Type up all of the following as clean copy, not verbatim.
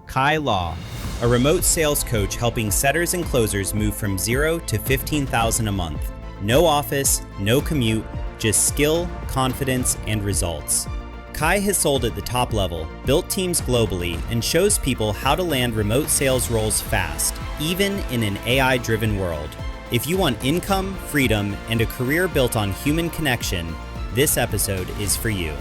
Kai Law, a remote sales coach helping setters and closers move from 0 to 15,000 a month. No office, no commute, just skill, confidence, and results. Kai has sold at the top level, built teams globally, and shows people how to land remote sales roles fast, even in an AI-driven world. If you want income, freedom, and a career built on human connection, this episode is for you.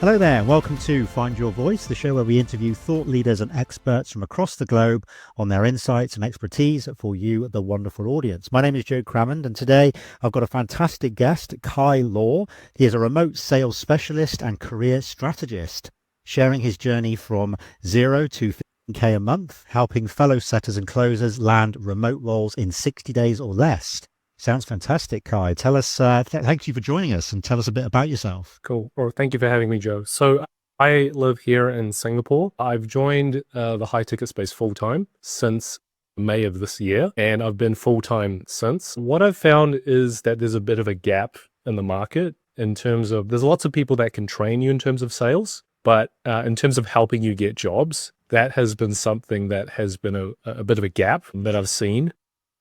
Hello there, and welcome to Find Your Voice, the show where we interview thought leaders and experts from across the globe on their insights and expertise for you, the wonderful audience. My name is Cramond, and today I've got a fantastic guest, Kai Law. He is a remote sales specialist and career strategist, sharing his journey from 0 to 15K a month, helping fellow setters and closers land remote roles in 60 days or less. Sounds fantastic, Kai. Tell us, thank you for joining us and tell us a bit about yourself. Cool. Well, thank you for having me, Joe. So I live here in Singapore. I've joined the high ticket space full-time since May of this year, and I've been full-time since. What I've found is that there's a bit of a gap in the market in terms of, there's lots of people that can train you in terms of sales, but in terms of helping you get jobs, that has been something that has been a bit of a gap that I've seen.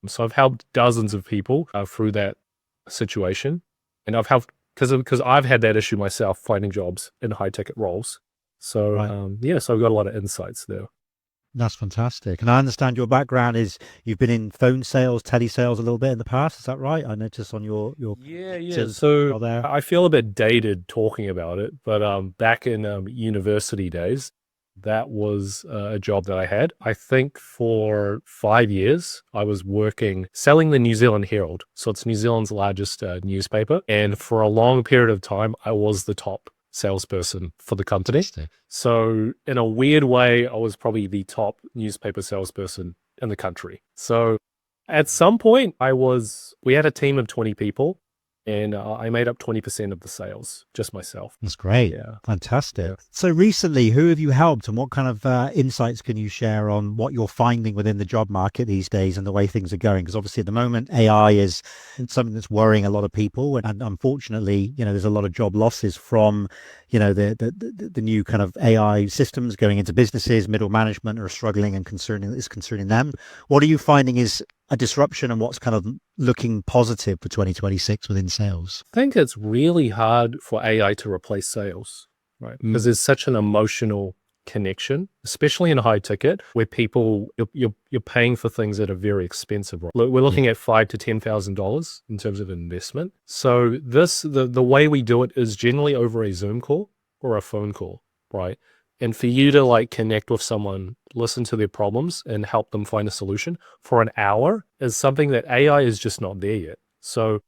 So I've helped dozens of people through that situation, and I've helped because I've had that issue myself finding jobs in high ticket roles. So right. So I've got a lot of insights there. That's fantastic. And I understand your background is you've been in phone sales, telesales a little bit in the past. Is that right? I noticed on your yeah. So I feel a bit dated talking about it, but back in university days, that was a job that I had. I think for 5 years, I was selling the New Zealand Herald. So it's New Zealand's largest newspaper. And for a long period of time, I was the top salesperson for the company. So in a weird way, I was probably the top newspaper salesperson in the country. So at some point, we had a team of 20 people. And I made up 20% of the sales, just myself. That's great. Yeah. Fantastic. Yeah. So recently, who have you helped and what kind of insights can you share on what you're finding within the job market these days and the way things are going? Because obviously at the moment, AI is something that's worrying a lot of people. And unfortunately, there's a lot of job losses from, the new kind of AI systems going into businesses. Middle management are struggling and concerning them. What are you finding is a disruption and what's kind of looking positive for 2026 within sales? I think it's really hard for AI to replace sales, right? Because there's such an emotional connection, especially in a high ticket where you're paying for things that are very expensive. Right? We're looking at $5,000 to $10,000 in terms of investment. So the way we do it is generally over a Zoom call or a phone call, right? And for you to connect with someone, listen to their problems and help them find a solution for an hour is something that AI is just not there yet. So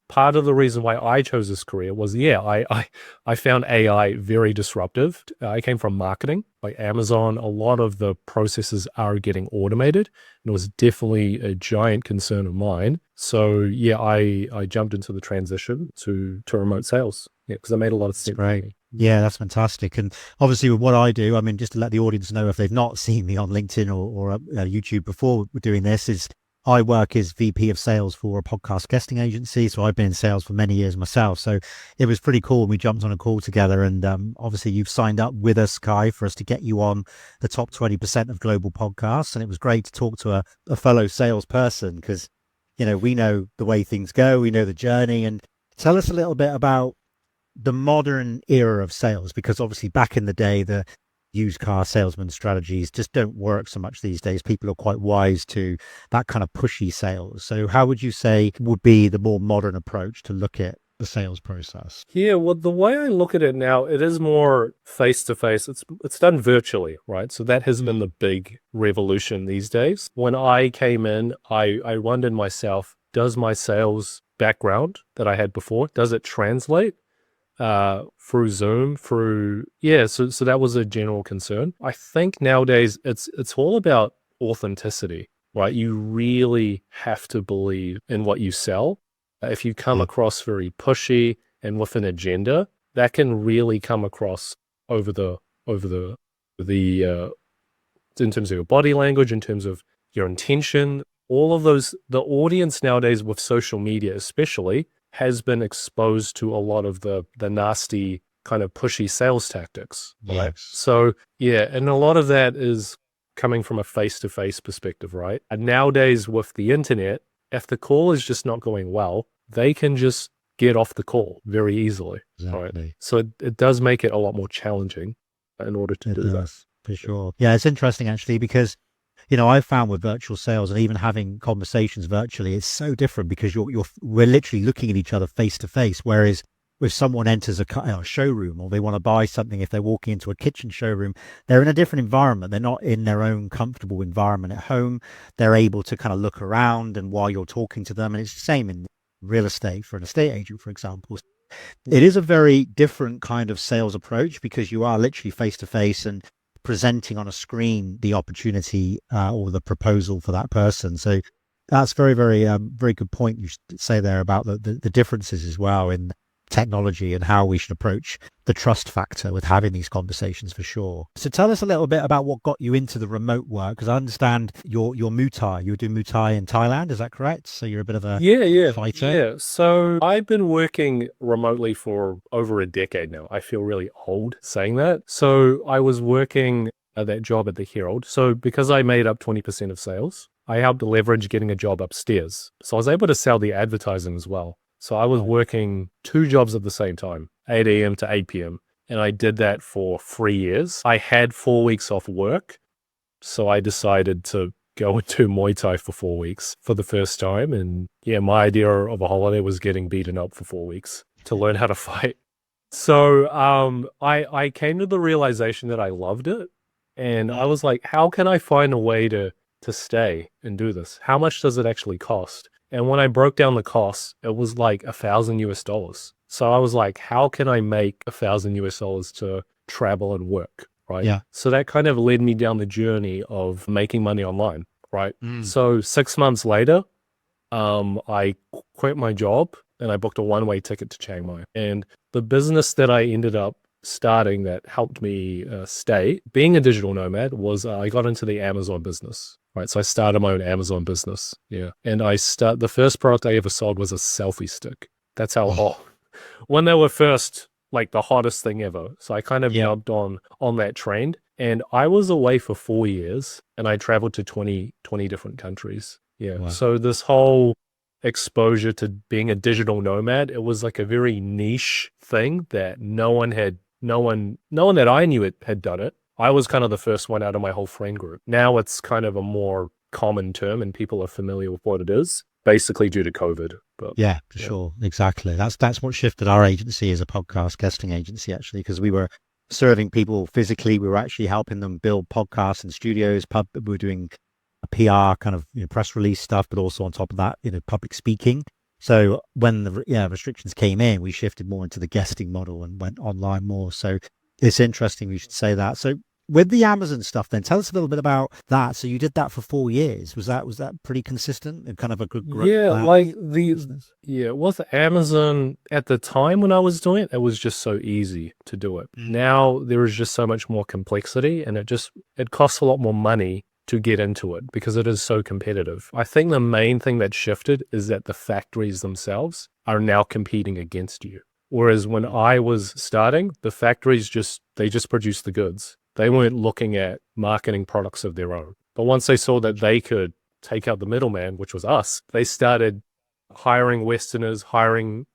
part of the reason why I chose this career was, I found AI very disruptive. I came from marketing, like Amazon. A lot of the processes are getting automated, and it was definitely a giant concern of mine. So I jumped into the transition to remote sales. Yeah, because I made a lot of sense. Great. Yeah, that's fantastic. And obviously with what I do, just to let the audience know if they've not seen me on LinkedIn or YouTube before we're doing this, is I work as VP of sales for a podcast guesting agency. So I've been in sales for many years myself. So it was pretty cool when we jumped on a call together. And obviously you've signed up with us, Kai, for us to get you on the top 20% of global podcasts. And it was great to talk to a fellow salesperson because, we know the way things go. We know the journey. And tell us a little bit about the modern era of sales, because obviously back in the day, the used car salesman strategies just don't work so much these days. People are quite wise to that kind of pushy sales. So how would you say would be the more modern approach to look at the sales process? Yeah, well, the way I look at it now, it is more face-to-face. It's done virtually, right? So that has been the big revolution these days. When I came in, I wondered myself, does my sales background that I had before, does it translate through Zoom, so that was a general concern. I think nowadays it's all about authenticity, right? You really have to believe in what you sell. If you come across very pushy and with an agenda, that can really come across over the in terms of your body language, in terms of your intention, all of those. The audience nowadays with social media especially has been exposed to a lot of the nasty kind of pushy sales tactics, right? Yes. So yeah, and a lot of that is coming from a face-to-face perspective, right? And nowadays with the internet, if the call is just not going well, they can just get off the call very easily, right? Exactly. So it does make it a lot more challenging in order to It do that. does, for sure. Yeah, it's interesting actually because, I've found with virtual sales and even having conversations virtually, it's so different because we're literally looking at each other face to face. Whereas if someone enters a showroom or they want to buy something, if they're walking into a kitchen showroom, they're in a different environment. They're not in their own comfortable environment at home. They're able to kind of look around and while you're talking to them. And it's the same in real estate for an estate agent, for example. It is a very different kind of sales approach because you are literally face to face and presenting on a screen the opportunity or the proposal for that person. So that's very, very, very good point you say there about the differences as well in technology and how we should approach the trust factor with having these conversations for sure. So tell us a little bit about what got you into the remote work, because I understand you're Muay Thai. You were doing Muay Thai in Thailand, is that correct? So you're a bit of a fighter. Yeah. So I've been working remotely for over a decade now. I feel really old saying that. So I was working at that job at the Herald. So because I made up 20% of sales, I helped leverage getting a job upstairs. So I was able to sell the advertising as well. So I was working 2 jobs at the same time, 8 a.m. to 8 p.m. And I did that for 3 years. I had 4 weeks off work. So I decided to go into Muay Thai for 4 weeks for the first time. And yeah, my idea of a holiday was getting beaten up for 4 weeks to learn how to fight. So I came to the realization that I loved it. And I was like, how can I find a way to stay and do this? How much does it actually cost? And when I broke down the costs, it was like $1,000 US. So I was like, how can I make $1,000 US to travel and work? Right. Yeah. So that kind of led me down the journey of making money online. Right. So 6 months later, I quit my job and I booked a one-way ticket to Chiang Mai. And the business that I ended up starting that helped me stay, being a digital nomad, was I got into the Amazon business. Right. So I started my own Amazon business. Yeah. And the first product I ever sold was a selfie stick. That's how when they were first, like the hottest thing ever. So I kind of jumped on that trend, and I was away for 4 years and I traveled to 20 different countries. Yeah. Wow. So this whole exposure to being a digital nomad, it was like a very niche thing that no one that I knew had done it. I was kind of the first one out of my whole friend group. Now it's kind of a more common term and people are familiar with what it is, basically due to COVID. But yeah, for sure. Exactly. That's what shifted our agency as a podcast guesting agency, actually, because we were serving people physically. We were actually helping them build podcasts and studios. We were doing a PR kind of press release stuff, but also on top of that, public speaking. So when the restrictions came in, we shifted more into the guesting model and went online more. So it's interesting we should say that. So with the Amazon stuff, then tell us a little bit about that. So you did that for 4 years. Was that pretty consistent and kind of a good growth? Yeah, with Amazon at the time when I was doing it, it was just so easy to do it. Now there is just so much more complexity, and it costs a lot more money to get into it because it is so competitive. I think the main thing that shifted is that the factories themselves are now competing against you. Whereas when I was starting, the factories just produced the goods. They weren't looking at marketing products of their own. But once they saw that they could take out the middleman, which was us, they started hiring Westerners, hiring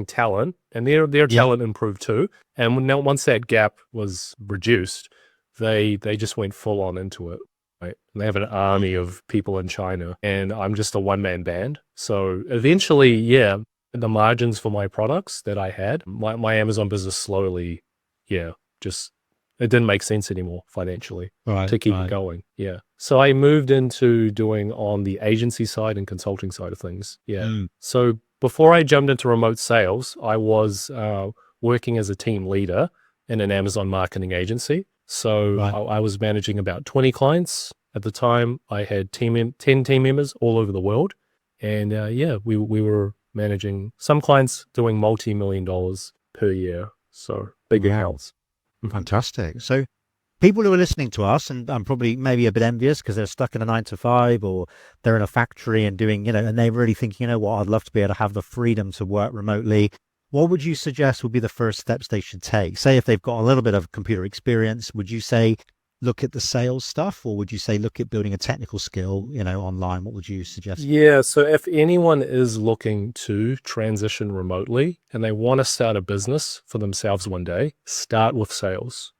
talent, and their talent improved too. And once that gap was reduced, they just went full on into it. Right? And they have an army of people in China, and I'm just a one-man band. So eventually, the margins for my products that I had, my Amazon business slowly, it didn't make sense anymore financially to keep it going. Yeah. So I moved into doing on the agency side and consulting side of things. Yeah. So before I jumped into remote sales, I was working as a team leader in an Amazon marketing agency. So I was managing about 20 clients at the time. I had 10 team members all over the world. And we were managing some clients doing multi-million dollars per year. So big accounts. Fantastic. So people who are listening to us and probably maybe a bit envious because they're stuck in a 9 to 5 or they're in a factory and doing, and they're really thinking, what, I'd love to be able to have the freedom to work remotely. what would you suggest would be the first steps they should take? Say if they've got a little bit of computer experience, would you say look at the sales stuff, or would you say look at building a technical skill, online? What would you suggest? Yeah, so if anyone is looking to transition remotely and they want to start a business for themselves one day, start with sales,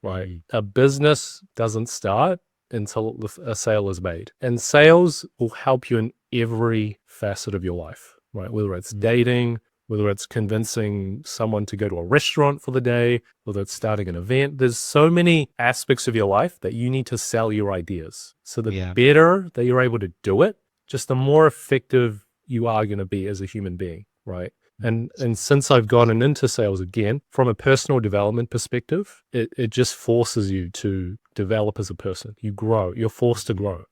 right? A business doesn't start until a sale is made. And sales will help you in every facet of your life, right? Whether it's dating, whether it's convincing someone to go to a restaurant for the day, whether it's starting an event. There's so many aspects of your life that you need to sell your ideas. So the better that you're able to do it, just the more effective you are going to be as a human being, right? And since I've gotten into sales again, from a personal development perspective, it just forces you to develop as a person. You grow. You're forced to grow.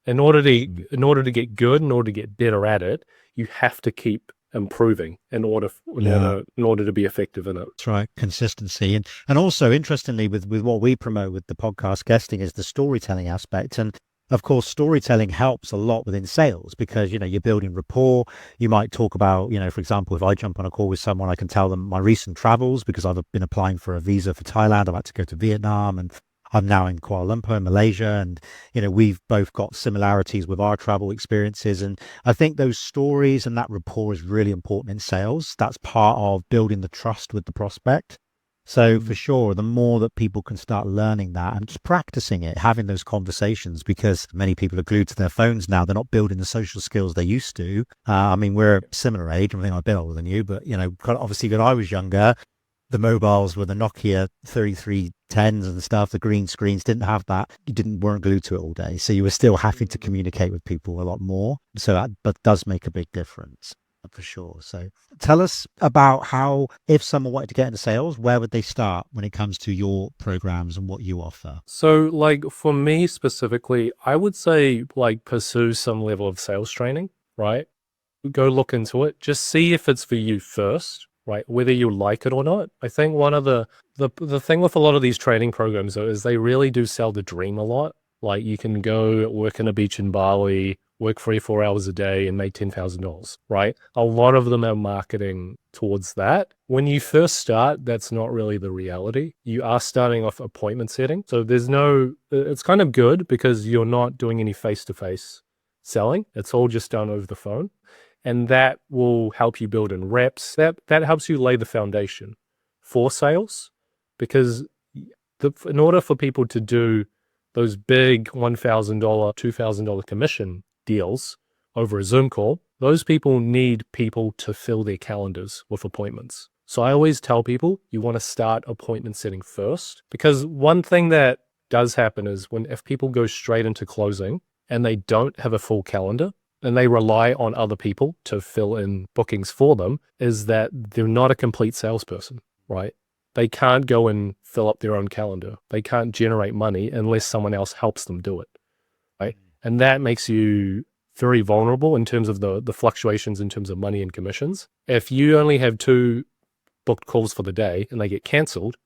In order to get good, in order to get better at it, you have to keep improving in order to be effective in it. That's right, consistency. And also, interestingly, with what we promote with the podcast guesting is the storytelling aspect. And of course, storytelling helps a lot within sales because, you're building rapport. You might talk about, for example, if I jump on a call with someone, I can tell them my recent travels because I've been applying for a visa for Thailand. I've had to go to Vietnam, and I'm now in Kuala Lumpur in Malaysia. And, we've both got similarities with our travel experiences. And I think those stories and that rapport is really important in sales. That's part of building the trust with the prospect. So for sure, the more that people can start learning that and just practicing it, having those conversations, because many people are glued to their phones now. They're not building the social skills they used to. We're similar age. I think I'm a bit older than you, but, obviously when I was younger, the mobiles were the Nokia 3310s and stuff. The green screens didn't have that. You weren't glued to it all day. So you were still having to communicate with people a lot more. So that does make a big difference for sure. So tell us about how, if someone wanted to get into sales, where would they start when it comes to your programs and what you offer? So for me specifically, I would say pursue some level of sales training, right? Go look into it. Just see if it's for you first, right? Whether you like it or not. I think one of the thing with a lot of these training programs though is they really do sell the dream a lot. Like you can go work on a beach in Bali, work 3-4 hours a day and make $10,000, right? A lot of them are marketing towards that. When you first start, that's not really the reality. You are starting off appointment setting. So it's kind of good because you're not doing any face-to-face selling. It's all just done over the phone. And that will help you build in reps. That helps you lay the foundation for sales, because in order for people to do those big $1,000, $2,000 commission deals over a Zoom call, those people need people to fill their calendars with appointments. So I always tell people you want to start appointment setting first, because one thing that does happen is if people go straight into closing and they don't have a full calendar, and they rely on other people to fill in bookings for them, is that they're not a complete salesperson, right? They can't go and fill up their own calendar. They can't generate money unless someone else helps them do it, right? And that makes you very vulnerable in terms of the fluctuations in terms of money and commissions. If you only have 2 booked calls for the day and they get canceled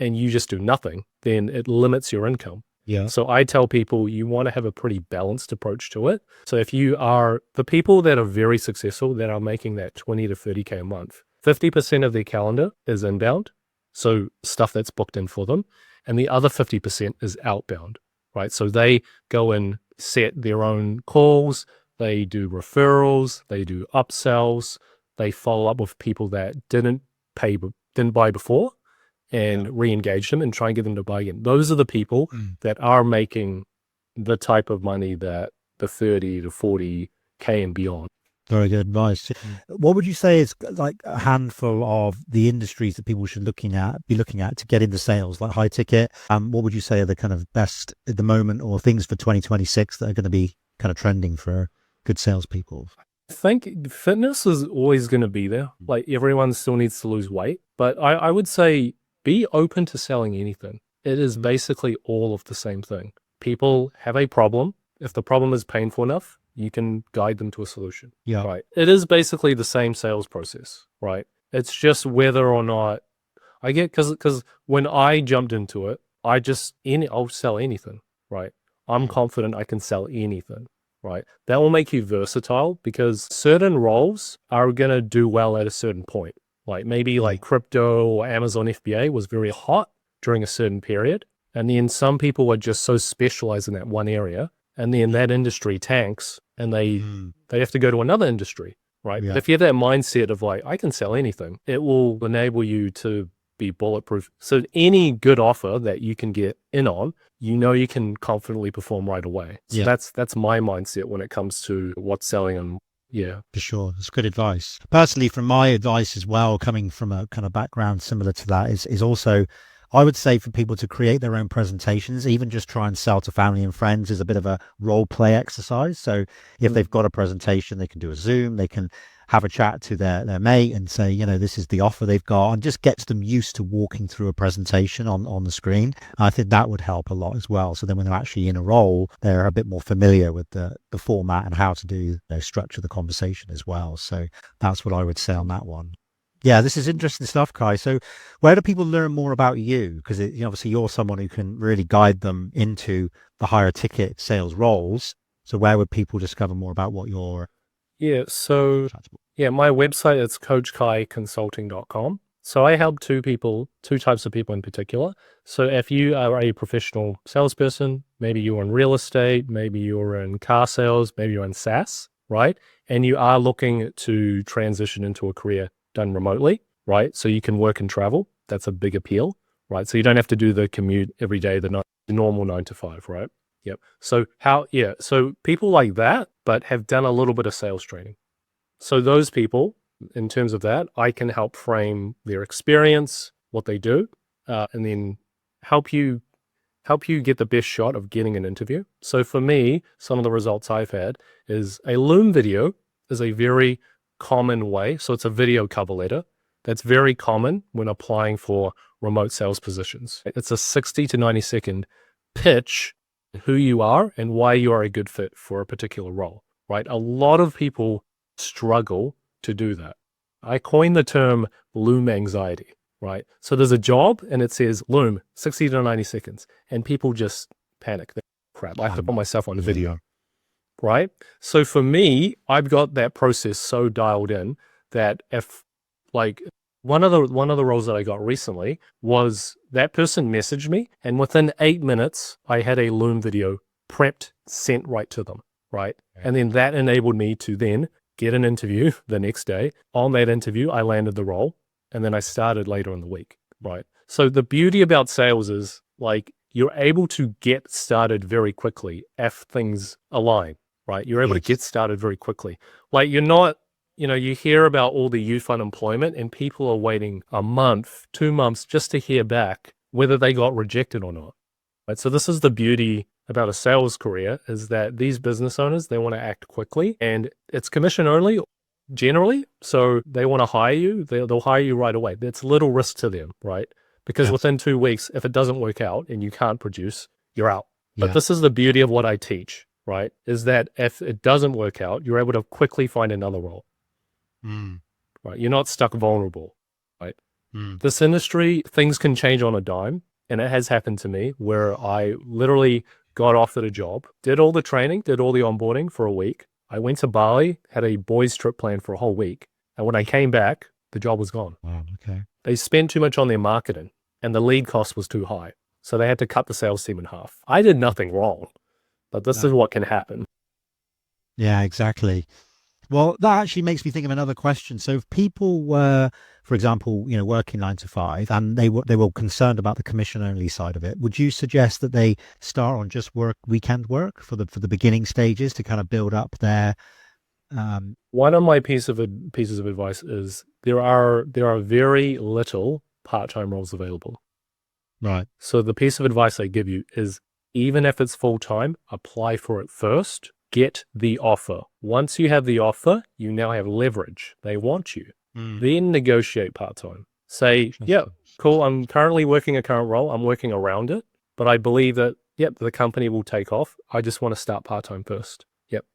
and you just do nothing, then it limits your income. Yeah. So I tell people you want to have a pretty balanced approach to it. So if you are the people that are very successful, that are making that 20 to 30K a month, 50% of their calendar is inbound. So stuff that's booked in for them. And the other 50% is outbound, right? So they go and set their own calls. They do referrals. They do upsells. They follow up with people that didn't buy before, and re-engage them and try and get them to buy again. Those are the people that are making the type of money that the 30 to 40K and beyond. Very good advice. What would you say is like a handful of the industries that people should be looking at to get into sales, like high ticket? What would you say are the kind of best at the moment, or things for 2026 that are going to be kind of trending for good salespeople? I think fitness is always going to be there. Like everyone still needs to lose weight, but I would say be open to selling anything. It is basically all of the same thing. People have a problem. If the problem is painful enough, you can guide them to a solution. Yeah. Right. It is basically the same sales process, right? It's just whether or not I get, because when I jumped into it, I'll sell anything, right? I'm confident I can sell anything, right? That will make you versatile, because certain roles are going to do well at a certain point. Like maybe like crypto or Amazon FBA was very hot during a certain period. And then some people were just so specialized in that one area. And then that industry tanks and they have to go to another industry, right? Yeah. But if you have that mindset of like, I can sell anything, it will enable you to be bulletproof. So any good offer that you can get in on, you know, you can confidently perform right away. So that's my mindset when it comes to what's selling. And yeah, For sure. That's good advice. Personally, from my advice as well, coming from a kind of background similar to that, is also, I would say for people to create their own presentations, even just try and sell to family and friends is a bit of a role play exercise. So if they've got a presentation, they can do a Zoom, they can have a chat to their mate and say, you know, this is the offer they've got, and just gets them used to walking through a presentation on the screen. I think that would help a lot as well. So then when they're actually in a role, they're a bit more familiar with the format and how to structure the conversation as well. So that's what I would say on that one. Yeah, this is interesting stuff, Kai. So where do people learn more about you? Because obviously you're someone who can really guide them into the higher ticket sales roles. So where would people discover more about what you're... Yeah, so my website is coachkaiconsulting.com. So I help two types of people in particular. So if you are a professional salesperson, maybe you're in real estate, maybe you're in car sales, maybe you're in SaaS, right? And you are looking to transition into a career done remotely, right? So you can work and travel. That's a big appeal, right? So you don't have to do the commute every day, the normal 9 to 5, right? Yep. So so people like that, but have done a little bit of sales training. So those people, in terms of that, I can help frame their experience, what they do, and then help you get the best shot of getting an interview. So for me, some of the results I've had is a Loom video is a very common way. So it's a video cover letter that's very common when applying for remote sales positions. It's a 60 to 90 second pitch, who you are and why you are a good fit for a particular role, right? A lot of people struggle to do that. I coined the term Loom anxiety, right? So there's a job and it says Loom, 60 to 90 seconds. And people just panic. Crap, I have to put myself on video, right? So for me, I've got that process so dialed in that if like one of the roles that I got recently was that person messaged me and within 8 minutes, I had a Loom video prepped, sent right to them, right? And then that enabled me to then get an interview the next day. On that interview, I landed the role and then I started later in the week, right? So the beauty about sales is like you're able to get started very quickly if things align, right? You're able to get started very quickly. Like you're not, you hear about all the youth unemployment and people are waiting a month, 2 months just to hear back whether they got rejected or not, right? So this is the beauty about a sales career is that these business owners, they want to act quickly and it's commission only generally. So they want to hire you. They'll hire you right away. It's little risk to them, right? Because within 2 weeks, if it doesn't work out and you can't produce, you're out. But this is the beauty of what I teach, right? Is that if it doesn't work out, you're able to quickly find another role. Right? You're not stuck vulnerable, right? This industry, things can change on a dime. And it has happened to me where I literally got offered a job, did all the training, did all the onboarding for a week. I went to Bali, had a boys trip planned for a whole week. And when I came back, the job was gone. Wow, okay. They spent too much on their marketing and the lead cost was too high. So they had to cut the sales team in half. I did nothing wrong, but this is what can happen. Yeah, exactly. Well, that actually makes me think of another question. So if people were, for example, working 9 to 5 and they were concerned about the commission only side of it, would you suggest that they start on just weekend work for the beginning stages to kind of build up their... One of my pieces of advice is there are very little part-time roles available. Right. So the piece of advice I give you is even if it's full-time, apply for it first. Get the offer. Once you have the offer, you now have leverage. They want you. Then negotiate part-time. Say, yeah, cool. I'm currently working a current role. I'm working around it, but I believe that, the company will take off. I just want to start part-time first.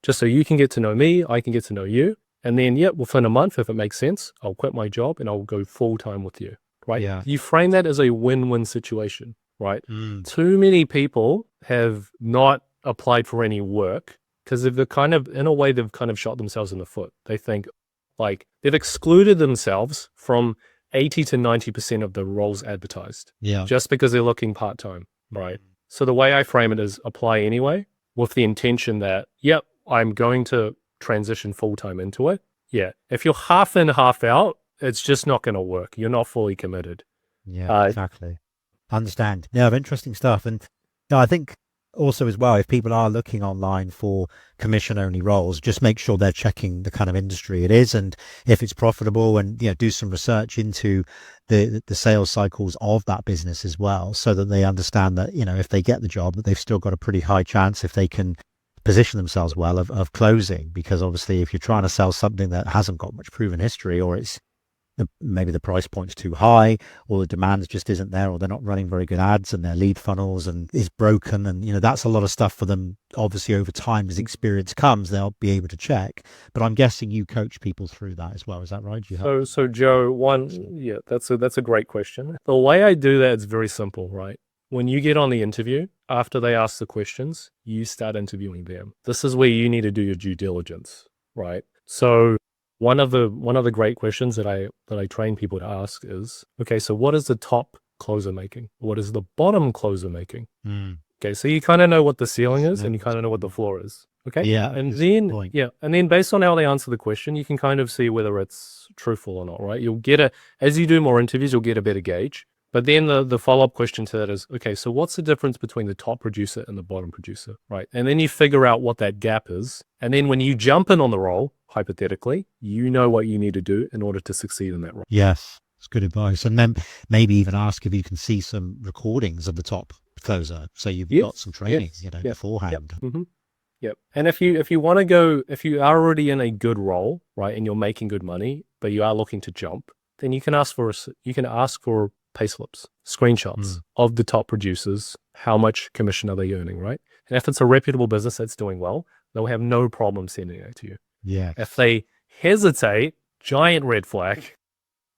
Just so you can get to know me, I can get to know you. And then, within a month, if it makes sense, I'll quit my job and I'll go full-time with you, right? Yeah. You frame that as a win-win situation, right? Too many people have not applied for any work because they've kind of, in a way, they've kind of shot themselves in the foot. They think, Like they've excluded themselves from 80 to 90% of the roles advertised just because they're looking part-time, right? So the way I frame it is apply anyway with the intention that, yep, I'm going to transition full-time into it. Yeah. If you're half in, half out, it's just not going to work. You're not fully committed. Yeah, exactly. Understand. Yeah, interesting stuff. And I think also as well, if people are looking online for commission only roles, just make sure they're checking the kind of industry it is and if it's profitable, and do some research into the sales cycles of that business as well, so that they understand that if they get the job, that they've still got a pretty high chance, if they can position themselves well, of closing. Because obviously if you're trying to sell something that hasn't got much proven history, or it's maybe the price point's too high, or the demand just isn't there, or they're not running very good ads and their lead funnels and is broken, and that's a lot of stuff for them. Obviously over time, as experience comes, they'll be able to check. But I'm guessing you coach people through that as well, is that right? So Joe, that's a great question. The way I do that is very simple, right? When you get on the interview, after they ask the questions, you start interviewing them. This is where you need to do your due diligence, right? So one of the great questions that I train people to ask is, okay, so what is the top closer making? What is the bottom closer making? Okay, so you kind of know what the ceiling is and you kind of know what the floor is. Okay. Yeah. And then based on how they answer the question, you can kind of see whether it's truthful or not, right? As you do more interviews, you'll get a better gauge. But then the follow-up question to that is, okay, so what's the difference between the top producer and the bottom producer, right? And then you figure out what that gap is. And then when you jump in on the role, hypothetically, you know what you need to do in order to succeed in that role. Yes, it's good advice. And then maybe even ask if you can see some recordings of the top closer, so you've got some training, beforehand. Yep. And if you want to go, if you are already in a good role, right, and you're making good money, but you are looking to jump, then you can ask for payslips, screenshots of the top producers. How much commission are they earning, right? And if it's a reputable business that's doing well, they'll have no problem sending it to you. Yeah. If they hesitate, giant red flag,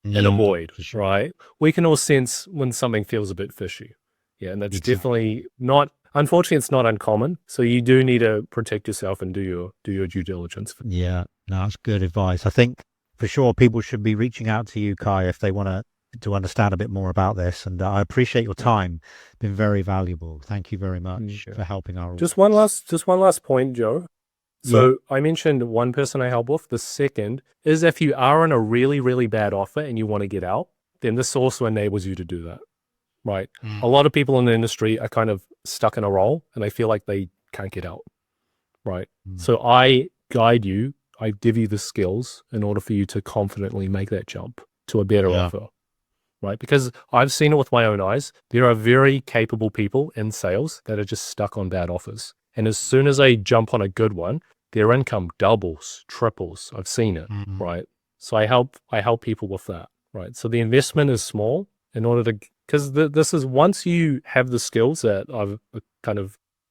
and avoid, right? We can all sense when something feels a bit fishy. Yeah, and that's definitely not, unfortunately, it's not uncommon. So you do need to protect yourself and do your due diligence. Yeah, no, that's good advice. I think for sure people should be reaching out to you, Kai, if they want to understand a bit more about this. And I appreciate your time. It's been very valuable. Thank you very much for helping our Just one last point, Joe. So I mentioned one person I help with. The second is if you are in a really, really bad offer and you want to get out, then this also enables you to do that, right? A lot of people in the industry are kind of stuck in a role and they feel like they can't get out, right? So I guide you, I give you the skills in order for you to confidently make that jump to a better offer, right? Because I've seen it with my own eyes. There are very capable people in sales that are just stuck on bad offers. And as soon as they jump on a good one, their income doubles, triples. I've seen it, right? So I help people with that, right? So the investment is small in order to, because this is, once you have the skills that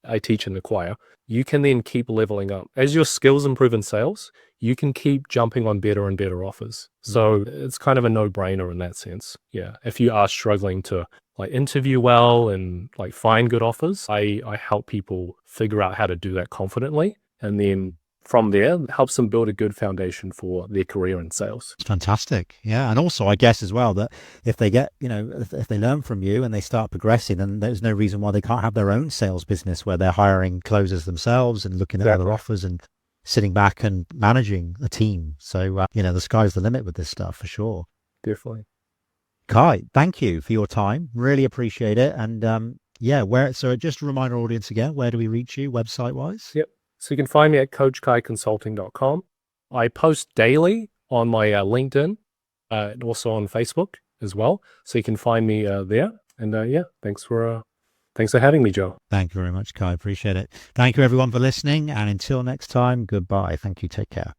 I teach and acquire, you can then keep leveling up. As your skills improve in sales, you can keep jumping on better and better offers. So it's kind of a no-brainer in that sense. Yeah. If you are struggling to interview well and find good offers, I help people figure out how to do that confidently. And then from there, it helps them build a good foundation for their career in sales. It's fantastic. Yeah. And also, I guess as well, that if they get, if they learn from you and they start progressing, then there's no reason why they can't have their own sales business where they're hiring closers themselves and looking at other offers and sitting back and managing a team. So, the sky's the limit with this stuff for sure. Definitely. Kai, thank you for your time. Really appreciate it. And so just to remind our audience again, where do we reach you website wise? Yep. So you can find me at coachkaiconsulting.com. I post daily on my LinkedIn and also on Facebook as well. So you can find me there. And thanks for having me, Joe. Thank you very much, Kai. Appreciate it. Thank you everyone for listening. And until next time, goodbye. Thank you. Take care.